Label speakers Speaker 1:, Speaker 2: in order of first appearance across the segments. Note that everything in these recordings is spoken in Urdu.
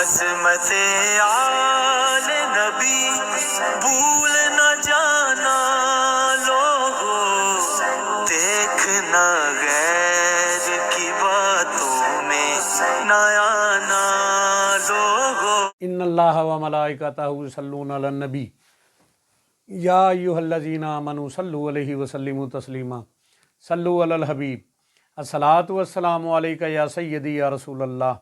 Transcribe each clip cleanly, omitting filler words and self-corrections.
Speaker 1: عظمت آل نبی بھول نہ جانا لوگوں، دیکھنا غیر کی باتوں میں نہ آنا لوگوں۔
Speaker 2: ان اللہ و ملائکتہ یصلون علی النبی یا ایھا الذین آمنوا صلوا علیہ وسلموا تسلیما۔ صلوا علی الحبیب۔ الصلاۃ والسلام علیک یا سیدی یا رسول اللہ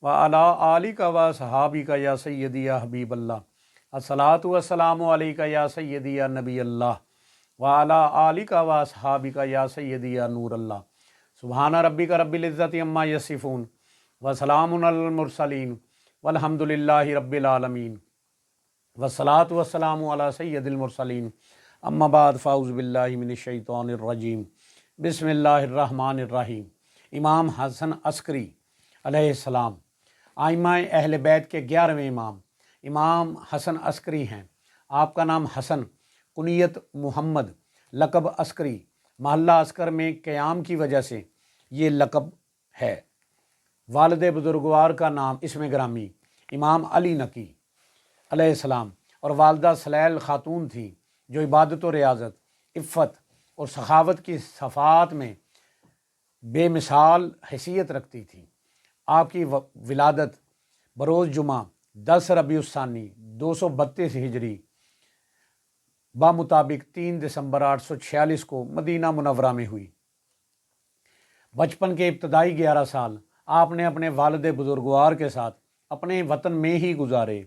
Speaker 2: وعلی آلک و صحابک یا سیدی یا حبیب اللہ۔ الصلاۃ والسلام علیک یا سیدی یا نبی اللہ وعلی آلک و صحابک یا سیدی یا نور اللہ۔ سبحان ربک رب العزۃ عما یصفون وسلام علی المرسلین والحمد للہ رب العالمین والصلاۃ والسلام علی سید المرسلین۔ اما بعد فاعوذ باللہ من الشیطان الرجیم، بسم اللہ الرحمن الرحیم۔ امام حسن عسکری علیہ السلام ائمہ اہل بیت کے 11ویں امام امام حسن عسکری ہیں۔ آپ کا نام حسن، کنیت محمد، لقب عسکری، محلہ عسکر میں قیام کی وجہ سے یہ لقب ہے۔ والد بزرگوار کا نام اسم گرامی امام علی نقی علیہ السلام اور والدہ سلیل خاتون تھیں جو عبادت و ریاضت، عفت اور سخاوت کی صفات میں بے مثال حیثیت رکھتی تھیں۔ آپ کی ولادت بروز جمعہ 10 ربیع الثانی 232 ہجری بمطابق 3 دسمبر 846 کو مدینہ منورہ میں ہوئی۔ بچپن کے ابتدائی 11 سال آپ نے اپنے والد بزرگوار کے ساتھ اپنے وطن میں ہی گزارے۔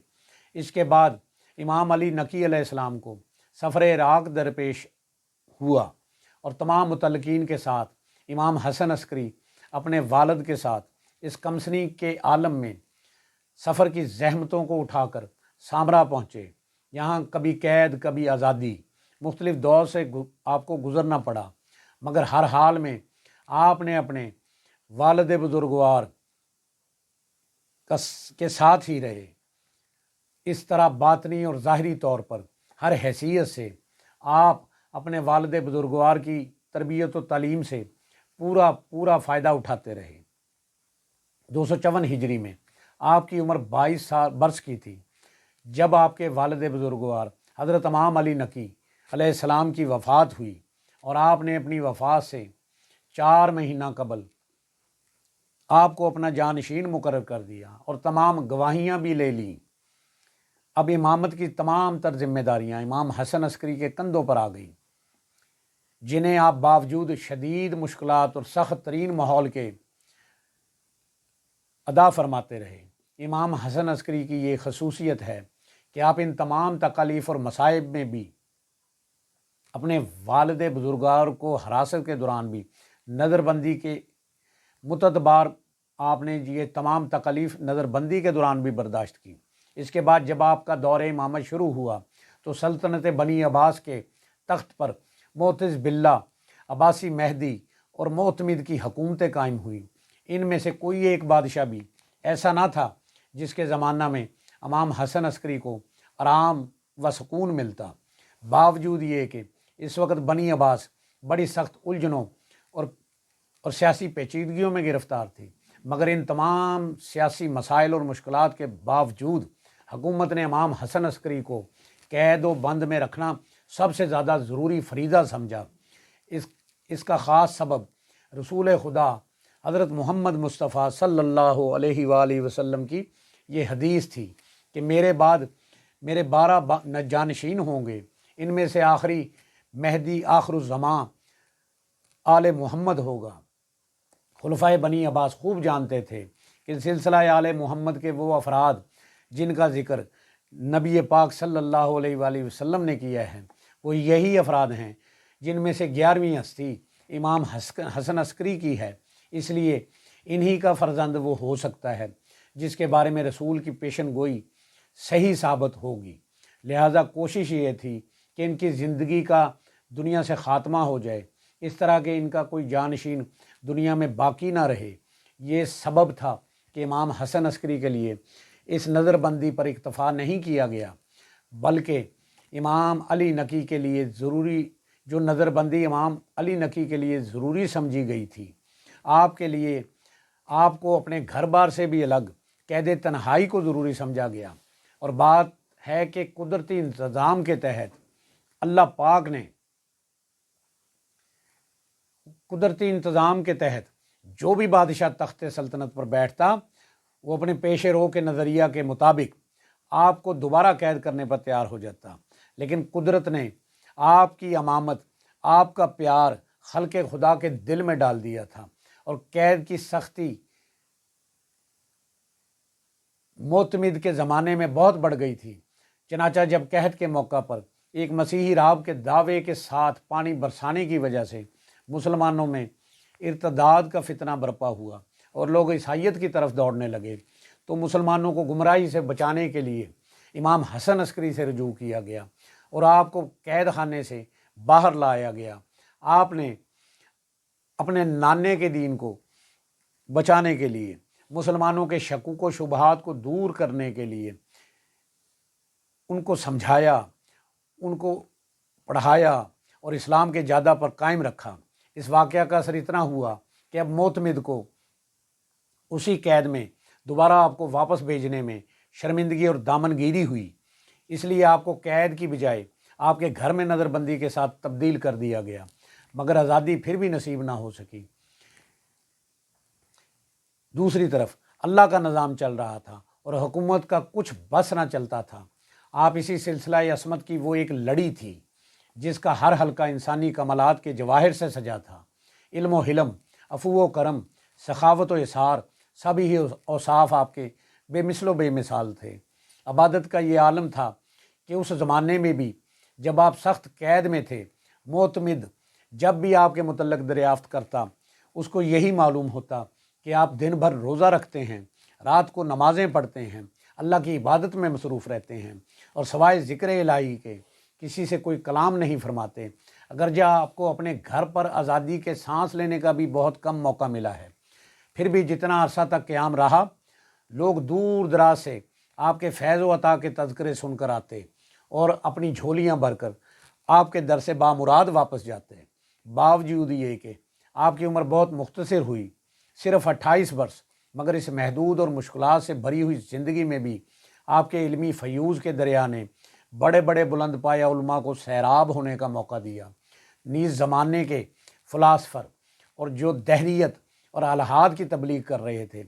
Speaker 2: اس کے بعد امام علی نقی علیہ السلام کو سفر عراق درپیش ہوا اور تمام متعلقین کے ساتھ امام حسن عسکری اپنے والد کے ساتھ اس کمسنی کے عالم میں سفر کی زحمتوں کو اٹھا کر سامرا پہنچے۔ یہاں کبھی قید، کبھی آزادی، مختلف دور سے آپ کو گزرنا پڑا، مگر ہر حال میں آپ نے اپنے والد بزرگوار کے ساتھ ہی رہے۔ اس طرح باطنی اور ظاہری طور پر ہر حیثیت سے آپ اپنے والد بزرگوار کی تربیت و تعلیم سے پورا فائدہ اٹھاتے رہے۔ 254 ہجری میں آپ کی عمر 22 برس کی تھی جب آپ کے والد بزرگوار حضرت امام علی نقی علیہ السلام کی وفات ہوئی، اور آپ نے اپنی وفات سے 4 مہینہ قبل آپ کو اپنا جانشین مقرر کر دیا اور تمام گواہیاں بھی لے لیں۔ اب امامت کی تمام تر ذمہ داریاں امام حسن عسکری کے کندھوں پر آ گئیں، جنہیں آپ باوجود شدید مشکلات اور سخت ترین ماحول کے ادا فرماتے رہے۔ امام حسن عسکری کی یہ خصوصیت ہے کہ آپ ان تمام تکالیف اور مصائب میں بھی اپنے والد بزرگوار کو حراست کے دوران بھی نظر بندی کے متعدبار آپ نے یہ تمام تکالیف نظر بندی کے دوران بھی برداشت کی۔ اس کے بعد جب آپ کا دور امامت شروع ہوا تو سلطنت بنی عباس کے تخت پر معتز باللہ، عباسی مہدی اور معتمد کی حکومتیں قائم ہوئیں۔ ان میں سے کوئی ایک بادشاہ بھی ایسا نہ تھا جس کے زمانہ میں امام حسن عسکری کو آرام و سکون ملتا۔ باوجود یہ کہ اس وقت بنی عباس بڑی سخت الجھنوں اور سیاسی پیچیدگیوں میں گرفتار تھی، مگر ان تمام سیاسی مسائل اور مشکلات کے باوجود حکومت نے امام حسن عسکری کو قید و بند میں رکھنا سب سے زیادہ ضروری فریضہ سمجھا۔ اس کا خاص سبب رسول خدا حضرت محمد مصطفیٰ صلی اللہ علیہ وآلہ وسلم کی یہ حدیث تھی کہ میرے بعد میرے 12 جانشین ہوں گے، ان میں سے آخری مہدی آخر الزمان آل محمد ہوگا۔ خلفائے بنی عباس خوب جانتے تھے کہ سلسلہ آل محمد کے وہ افراد جن کا ذکر نبی پاک صلی اللہ علیہ وآلہ وسلم نے کیا ہے، وہ یہی افراد ہیں جن میں سے 11ویں ہستی امام حسن عسکری کی ہے۔ اس لیے انہی کا فرزند وہ ہو سکتا ہے جس کے بارے میں رسول کی پیشن گوئی صحیح ثابت ہوگی۔ لہٰذا کوشش یہ تھی کہ ان کی زندگی کا دنیا سے خاتمہ ہو جائے، اس طرح کہ ان کا کوئی جانشین دنیا میں باقی نہ رہے۔ یہ سبب تھا کہ امام حسن عسکری کے لیے اس نظر بندی پر اکتفا نہیں کیا گیا، بلکہ امام علی نقی کے لیے ضروری جو نظر بندی امام علی نقی کے لیے ضروری سمجھی گئی تھی، آپ کے لیے آپ کو اپنے گھر بار سے بھی الگ قید تنہائی کو ضروری سمجھا گیا، اور بات ہے کہ قدرتی انتظام کے تحت اللہ پاک نے قدرتی انتظام کے تحت جو بھی بادشاہ تخت سلطنت پر بیٹھتا وہ اپنے پیش رو کے نظریہ کے مطابق آپ کو دوبارہ قید کرنے پر تیار ہو جاتا، لیکن قدرت نے آپ کی امامت، آپ کا پیار خلق خدا کے دل میں ڈال دیا تھا، اور قید کی سختی معتمد کے زمانے میں بہت بڑھ گئی تھی۔ چنانچہ جب قحط کے موقع پر ایک مسیحی راہب کے دعوے کے ساتھ پانی برسانے کی وجہ سے مسلمانوں میں ارتداد کا فتنہ برپا ہوا اور لوگ عیسائیت کی طرف دوڑنے لگے، تو مسلمانوں کو گمراہی سے بچانے کے لیے امام حسن عسکری سے رجوع کیا گیا اور آپ کو قید خانے سے باہر لایا گیا۔ آپ نے اپنے نانے کے دین کو بچانے کے لیے، مسلمانوں کے شکوک و شبہات کو دور کرنے کے لیے ان کو سمجھایا، ان کو پڑھایا اور اسلام کے جادہ پر قائم رکھا۔ اس واقعہ کا اثر اتنا ہوا کہ اب معتمد کو اسی قید میں دوبارہ آپ کو واپس بھیجنے میں شرمندگی اور دامنگیری ہوئی، اس لیے آپ کو قید کی بجائے آپ کے گھر میں نظر بندی کے ساتھ تبدیل کر دیا گیا، مگر آزادی پھر بھی نصیب نہ ہو سکی۔ دوسری طرف اللہ کا نظام چل رہا تھا اور حکومت کا کچھ بس نہ چلتا تھا۔ آپ اسی سلسلہ عصمت کی وہ ایک لڑی تھی جس کا ہر حلقہ انسانی کمالات کے جواہر سے سجا تھا۔ علم و حلم، عفو و کرم، سخاوت و اثار، سبھی ہی اوصاف آپ کے بے مثل و بے مثال تھے۔ عبادت کا یہ عالم تھا کہ اس زمانے میں بھی جب آپ سخت قید میں تھے، معتمد جب بھی آپ کے متعلق دریافت کرتا اس کو یہی معلوم ہوتا کہ آپ دن بھر روزہ رکھتے ہیں، رات کو نمازیں پڑھتے ہیں، اللہ کی عبادت میں مصروف رہتے ہیں، اور سوائے ذکر الہی کے کسی سے کوئی کلام نہیں فرماتے۔ اگرچہ آپ کو اپنے گھر پر آزادی کے سانس لینے کا بھی بہت کم موقع ملا ہے، پھر بھی جتنا عرصہ تک قیام رہا، لوگ دور دراز سے آپ کے فیض و عطا کے تذکرے سن کر آتے اور اپنی جھولیاں بھر کر آپ کے در سے بامراد واپس جاتے۔ باوجود یہ کہ آپ کی عمر بہت مختصر ہوئی، صرف 28 برس، مگر اس محدود اور مشکلات سے بھری ہوئی زندگی میں بھی آپ کے علمی فیوز کے دریا نے بڑے بڑے بلند پایہ علماء کو سیراب ہونے کا موقع دیا۔ نیز زمانے کے فلاسفر اور جو دہریت اور الحاد کی تبلیغ کر رہے تھے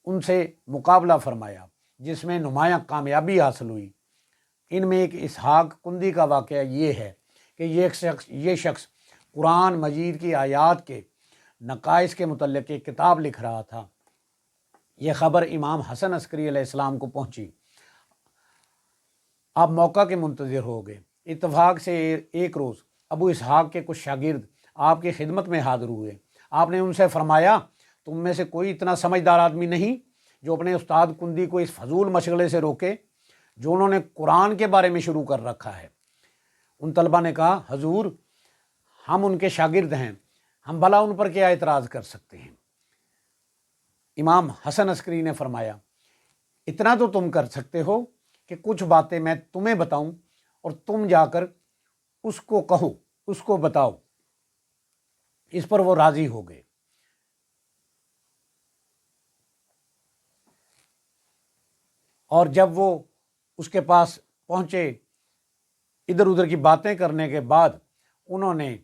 Speaker 2: ان سے مقابلہ فرمایا، جس میں نمایاں کامیابی حاصل ہوئی۔ ان میں ایک اسحاق کندی کا واقعہ یہ ہے کہ یہ شخص قرآن مجید کی آیات کے نقائص کے متعلق ایک کتاب لکھ رہا تھا۔ یہ خبر امام حسن عسکری علیہ السلام کو پہنچی۔ آپ موقع کے منتظر ہو گئے۔ اتفاق سے ایک روز ابو اسحاق کے کچھ شاگرد آپ کی خدمت میں حاضر ہوئے۔ آپ نے ان سے فرمایا، تم میں سے کوئی اتنا سمجھدار آدمی نہیں جو اپنے استاد کندی کو اس فضول مشغلے سے روکے جو انہوں نے قرآن کے بارے میں شروع کر رکھا ہے؟ ان طلبہ نے کہا، حضور ہم ان کے شاگرد ہیں، ہم بھلا ان پر کیا اعتراض کر سکتے ہیں؟ امام حسن عسکری نے فرمایا، اتنا تو تم کر سکتے ہو کہ کچھ باتیں میں تمہیں بتاؤں اور تم جا کر اس کو کہو، اس کو بتاؤ۔ اس پر وہ راضی ہو گئے۔ اور جب وہ اس کے پاس پہنچے، ادھر ادھر کی باتیں کرنے کے بعد انہوں نے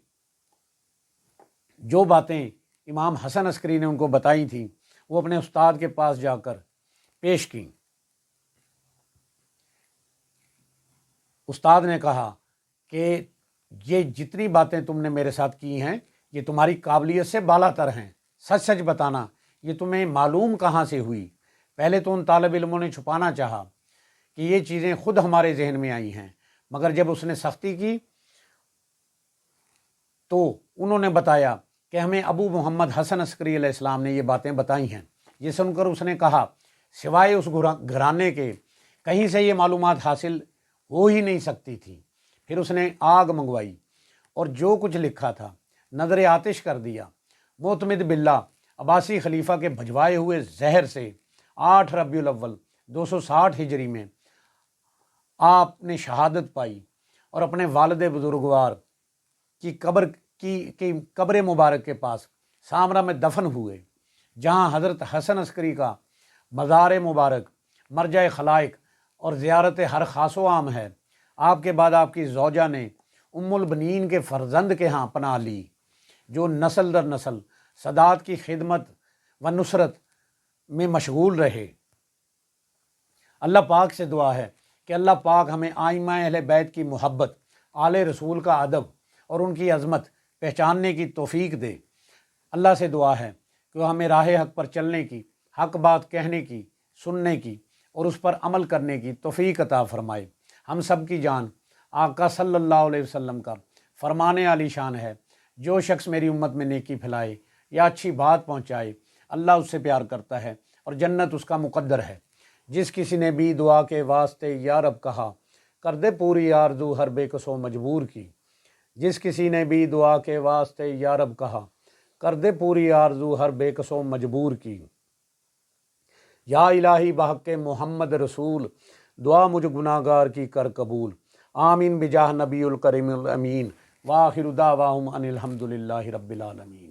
Speaker 2: جو باتیں امام حسن عسکری نے ان کو بتائی تھیں وہ اپنے استاد کے پاس جا کر پیش کی۔ استاد نے کہا کہ یہ جتنی باتیں تم نے میرے ساتھ کی ہیں یہ تمہاری قابلیت سے بالا تر ہیں، سچ سچ بتانا یہ تمہیں معلوم کہاں سے ہوئی؟ پہلے تو ان طالب علموں نے چھپانا چاہا کہ یہ چیزیں خود ہمارے ذہن میں آئی ہیں، مگر جب اس نے سختی کی تو انہوں نے بتایا کہ ہمیں ابو محمد حسن عسکری علیہ السلام نے یہ باتیں بتائی ہیں۔ یہ سن کر اس نے کہا، سوائے اس گھرانے کے کہیں سے یہ معلومات حاصل ہو ہی نہیں سکتی تھی۔ پھر اس نے آگ منگوائی اور جو کچھ لکھا تھا نظر آتش کر دیا۔ معتمد باللہ عباسی خلیفہ کے بھجوائے ہوئے زہر سے 8 ربیع الاول 260 ہجری میں آپ نے شہادت پائی اور اپنے والد بزرگوار کی قبر مبارک کے پاس سامرا میں دفن ہوئے، جہاں حضرت حسن عسکری کا مزار مبارک مرجع خلائق اور زیارت ہر خاص و عام ہے۔ آپ کے بعد آپ کی زوجہ نے ام البنین کے فرزند کے ہاں پناہ لی، جو نسل در نسل سادات کی خدمت و نصرت میں مشغول رہے۔ اللہ پاک سے دعا ہے کہ اللہ پاک ہمیں آئمہ اہل بیت کی محبت، آل رسول کا ادب اور ان کی عظمت پہچاننے کی توفیق دے۔ اللہ سے دعا ہے کہ وہ ہمیں راہ حق پر چلنے کی، حق بات کہنے کی، سننے کی اور اس پر عمل کرنے کی توفیق عطا فرمائے۔ ہم سب کی جان آقا صلی اللہ علیہ وسلم کا فرمان عالی شان ہے، جو شخص میری امت میں نیکی پھیلائے یا اچھی بات پہنچائے اللہ اس سے پیار کرتا ہے اور جنت اس کا مقدر ہے۔ جس کسی نے بھی دعا کے واسطے یا رب کہا، کر دے پوری آرزو ہر بے کس و مجبور کی۔ جس کسی نے بھی دعا کے واسطے یا رب کہا، کر دے پوری آرزو ہر بے کس و مجبور کی۔ یا الہی بحق محمد رسول، دعا مجھ گناہ گار کی کر قبول۔ آمین بجاہ نبی الکریم الامین، وآخر دعواہم ان الحمد للہ رب العالمین۔